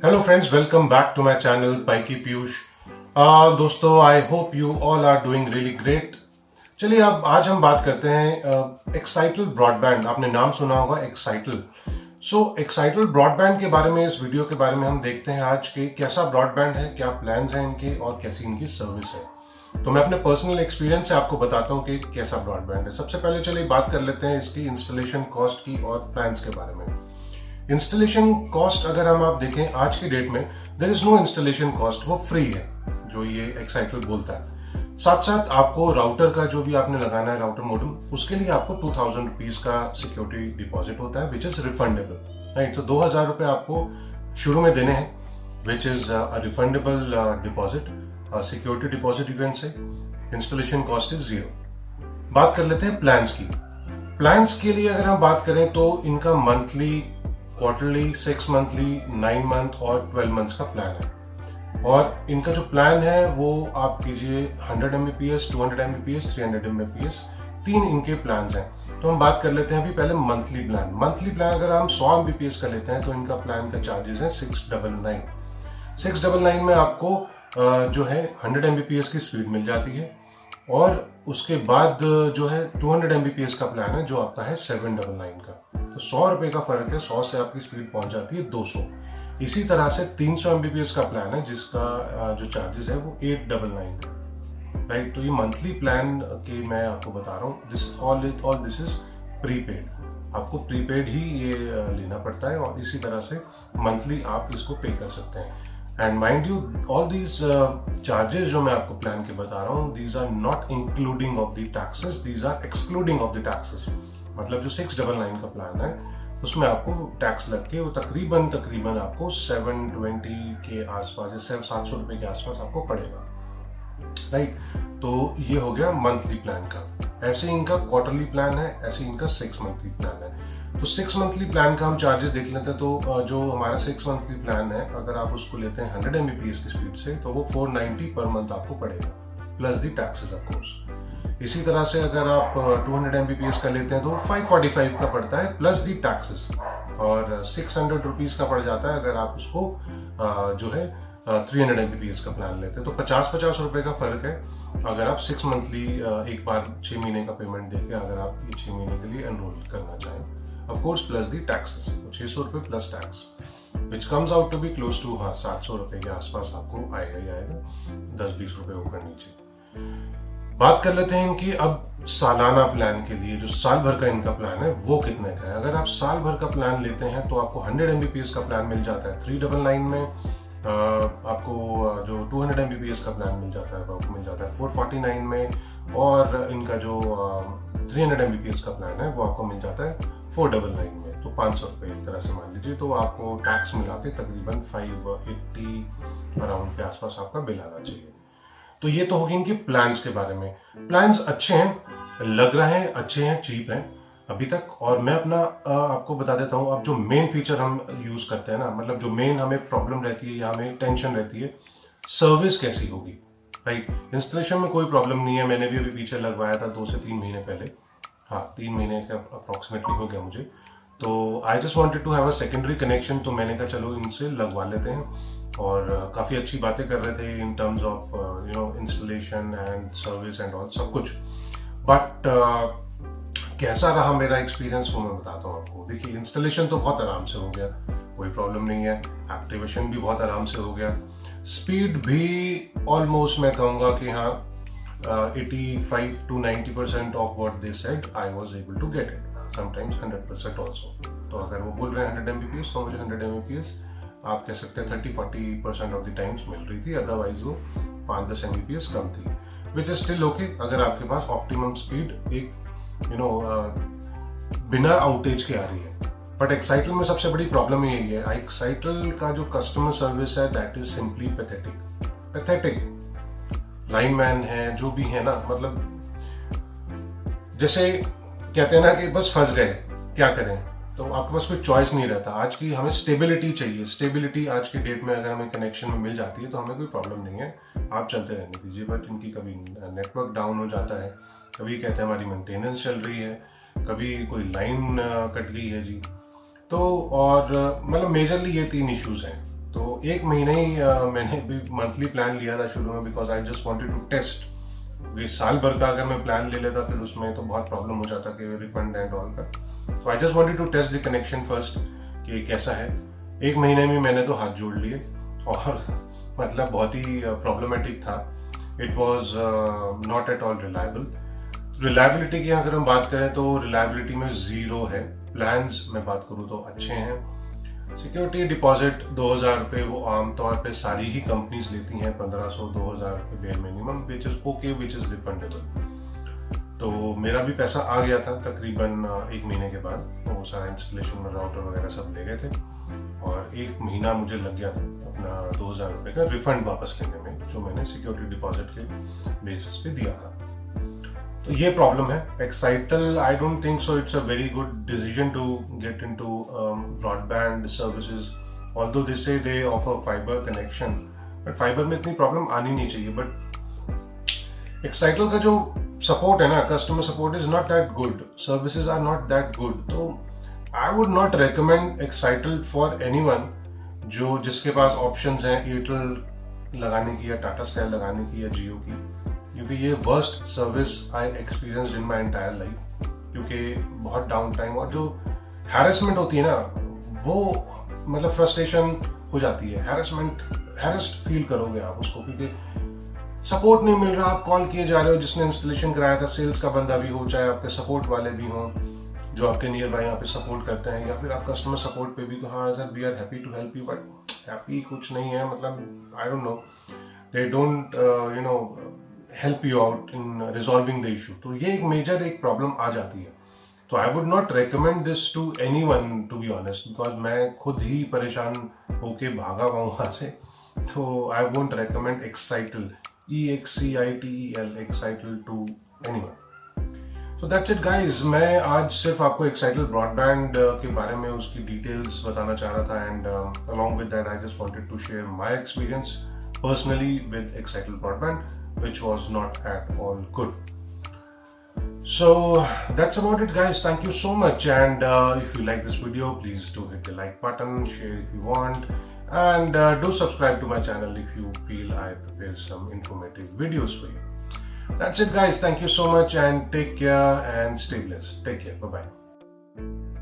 Hello friends, welcome back to my channel Paiki Piyush. दोस्तों, I hope you all are doing really great. चलिए, अब आज हम बात करते हैं एक्साइटल ब्रॉडबैंड। आपने नाम सुना होगा, एक्साइटल। एक्साइटल ब्रॉडबैंड के बारे में, इस वीडियो के बारे में हम देखते हैं आज के कैसा ब्रॉडबैंड है, क्या प्लान्स हैं इनके और कैसी इनकी सर्विस है। तो मैं अपने पर्सनल एक्सपीरियंस से आपको बताता हूँ कि कैसा ब्रॉडबैंड है। सबसे पहले चलिए बात कर लेते हैं इसकी इंस्टॉलेशन कॉस्ट की और प्लान्स के बारे में। इंस्टॉलेशन कॉस्ट अगर आप देखें आज की डेट में, there is no installation cost, वो फ्री है जो ये एक्साइटल बोलता है। साथ साथ आपको राउटर का जो भी आपने लगाना है, राउटर मॉडम, उसके लिए आपको 2000 रुपीज का सिक्योरिटी डिपॉजिट होता है, विच इज रिफंडेबल। राइट, तो 2000 रुपए आपको शुरू में देने हैं, which is refundable deposit, security deposit you can say. Installation cost is 0। बात कर लेते हैं प्लान्स की। प्लान्स के लिए अगर हम बात करें तो इनका मंथली, क्वार्टरली, 6 मंथली, 9 मंथ और 12 मंथ्स का प्लान है। और इनका जो प्लान है वो आप कीजिए 100 Mbps, 200 Mbps, 300 Mbps, 3 इनके प्लान हैं। तो हम बात कर लेते हैं अभी पहले मंथली प्लान। मंथली प्लान अगर हम 100 Mbps का लेते हैं तो इनका प्लान का चार्जेस है 699। 699 में आपको जो है 100 Mbps की स्पीड मिल जाती है। और उसके बाद जो है 200 Mbps का प्लान है जो आपका है 799 का। तो 100 रुपए का फर्क है, 100 से आपकी स्पीड पहुंच जाती है 200। इसी तरह से 300 Mbps का प्लान है जिसका जो चार्जेस है वो 899 है। राइट, तो ये मंथली प्लान के मैं आपको बता रहा हूँ। This is prepaid. आपको प्रीपेड ही ये लेना पड़ता है और इसी तरह से मंथली आप इसको पे कर सकते हैं। And mind you, all these charges जो मैं आपको प्लान के बता रहा हूँ, these are not including of the taxes, these are excluding of the taxes. मतलब जो 699 का प्लान है उसमें आपको टैक्स लग के वो तकरीबन आपको 720 के आसपास या 700 रुपए के आसपास आपको पड़ेगा। राइट, तो ये हो गया मंथली प्लान का। ऐसे इनका क्वार्टरली प्लान है, ऐसे इनका 6 मंथली प्लान है। तो 6 मंथली प्लान का हम चार्जेस देख लेते हैं। तो जो हमारा 6 मंथली प्लान है, अगर आप उसको लेते हैं 100 Mbps की स्पीड से, तो वो 490 पर मंथ आपको पड़ेगा, plus the taxes of course. इसी तरह से अगर आप 200 Mbps का लेते हैं तो 545 का पड़ता है, प्लस दी टैक्सेस। और 600 रुपीज का पड़ जाता है अगर आप उसको जो है 300 Mbps का प्लान लेते हैं। तो 50-50 रुपए का फर्क है अगर आप 6 मंथली एक बार 6 महीने का पेमेंट देके अगर आप ये 6 महीने के लिए एनरोल करना चाहें। Of course plus the taxes, तो 600 रुपए plus tax, which comes out to be close to 700 रुपए के आसपास आपको आएगा ही आएगा, 10-20 रुपए ऊपर नीचे। बात कर लेते हैं इनकी अब सालाना प्लान के लिए। जो साल भर का इनका प्लान है वो कितने का है। अगर आप साल भर का प्लान लेते हैं तो आपको 100 Mbps का प्लान मिल जाता है 399 में। आपको जो 200 Mbps का प्लान मिल जाता है वो आपको मिल जाता है 449 में। और इनका जो 300 Mbps का प्लान है वो आपको मिल जाता है 499 में। तो 500 रुपये एक तरह से मान लीजिए, तो आपको टैक्स मिला के तकरीबन 580 अराउंड के आसपास आपका बिल आना चाहिए। तो ये तो होगी इनके प्लान्स के बारे में। प्लान्स अच्छे हैं, लग रहे हैं अच्छे हैं, चीप हैं अभी तक। और मैं अपना आपको बता देता हूँ, अब जो मेन फीचर हम यूज करते हैं ना, मतलब जो मेन हमें प्रॉब्लम रहती है या हमें टेंशन रहती है, सर्विस कैसी होगी। राइट, इंस्टॉलेशन में कोई प्रॉब्लम नहीं है। मैंने भी अभी फीचर लगवाया था 2 से 3 महीने पहले। हाँ, 3 महीने का अप्रॉक्सीमेटली हो गया मुझे। तो I just wanted to have a secondary connection, तो मैंने कहा चलो इनसे लगवा लेते हैं। और काफ़ी अच्छी बातें कर रहे थे in terms of installation and service and all सब कुछ। बट कैसा रहा मेरा एक्सपीरियंस वो मैं बताता हूँ आपको। देखिए, इंस्टॉलेशन तो बहुत आराम से हो गया, कोई प्रॉब्लम नहीं है। एक्टिवेशन भी बहुत आराम से हो गया। स्पीड भी ऑलमोस्ट मैं कहूँगा कि हाँ 85 to 90% of what they said I was able to get it, sometimes 100% also. तो अगर वो बोल रहे हैं 100 Mbps तो मुझे 100 Mbps आप कह सकते हैं 30-40% ऑफ द टाइम्स मिल रही थी। अदरवाइज वो 5-10 Mbps कम थी, विच इज स्टिल ओके अगर आपके पास ऑप्टिमम स्पीड एक बिना आउटेज के आ रही है। बट एक्साइटल में सबसे बड़ी प्रॉब्लम यही है, एक्साइटल का जो कस्टमर सर्विस है that is simply pathetic. Lineman है जो भी है ना, मतलब जैसे कहते हैं ना कि बस फंस गए, क्या करें। तो आपके पास कोई चॉइस नहीं रहता। आज की हमें स्टेबिलिटी चाहिए। स्टेबिलिटी आज की डेट में अगर हमें कनेक्शन में मिल जाती है तो हमें कोई प्रॉब्लम नहीं है, आप चलते रहने दीजिए। बट इनकी कभी नेटवर्क डाउन हो जाता है, कभी कहते हैं हमारी मेंटेनेंस चल रही है, कभी कोई लाइन कट गई है जी। तो और मतलब मेजरली ये 3 इश्यूज हैं। तो एक महीने ही मैंने भी मंथली प्लान लिया था शुरू में, because I just wanted to test. ये साल भर का अगर मैं प्लान ले लेता फिर उसमें तो बहुत प्रॉब्लम हो जाता कि रिफंड एंड ऑल का। तो I just wanted to test the connection first कि कैसा है। एक महीने में मैंने तो हाथ जोड़ लिए और मतलब बहुत ही प्रॉब्लमेटिक था। It was not at all reliable. Reliability की अगर हम बात करें तो रिलायबिलिटी में जीरो है। प्लान्स में बात करूँ तो अच्छे हैं। सिक्योरिटी डिपॉजिट 2000 रुपये वो आमतौर पे सारी ही कंपनीज लेती हैं, 1500-2000 रुपये bare minimum, which is okay, which is refundable. तो मेरा भी पैसा आ गया था तकरीबन एक महीने के बाद। तो वो सारा इंस्टॉलेशन में राउटर वगैरह सब ले गए थे और एक महीना मुझे लग गया था अपना 2000 रुपये का रिफंड वापस लेने में, जो मैंने सिक्योरिटी डिपॉजिट के बेसिस पे दिया था। तो ये प्रॉब्लम है। Excitel, I don't think so it's a very good decision to get into broadband services, although they say they offer fiber connection, but fiber में इतनी प्रॉब्लम आनी नहीं चाहिए। बट एक्साइटल का जो सपोर्ट है ना, customer support is not that good, services are not that good. तो I would not recommend Excitel for anyone जो जिसके पास ऑप्शंस हैं एयरटेल लगाने की या टाटा स्काई लगाने की या जियो की, क्योंकि ये worst service I experienced in my entire life. क्योंकि बहुत डाउन टाइम और जो हैरेसमेंट होती है ना, वो मतलब फ्रस्ट्रेशन हो जाती है। हैरेस्ड फील करोगे आप उसको, क्योंकि सपोर्ट नहीं मिल रहा। आप कॉल किए जा रहे हो, जिसने इंस्टॉलेशन कराया था सेल्स का बंदा भी हो, चाहे आपके सपोर्ट वाले भी हों जो आपके नियर बाय यहाँ पे सपोर्ट करते हैं, या फिर आप कस्टमर सपोर्ट पे भी, तो हाँ sir we are happy to help you, but happy कुछ नहीं है। मतलब I don't know, they don't you know help you out in resolving the issue. तो ये एक मेजर एक प्रॉब्लम आ जाती है। तो I would not recommend this to anyone to be honest, because मैं खुद ही परेशान होके भागा हुआ वहाँ से। तो I won't recommend Excitel, EXCITEL, Excitel to anyone. So that's it guys. मैं आज सिर्फ आपको एक्साइटल ब्रॉडबैंड के बारे में उसकी डिटेल्स बताना चाह रहा था, and along with that I just wanted to share my experience personally with Excitel Broadband, which was not at all good. So that's about it guys. Thank you so much, and if you like this video, please do hit the like button, share if you want, and do subscribe to my channel if you feel I prepare some informative videos for you. That's it guys. Thank you so much and take care and stay blessed. Take care. Bye bye.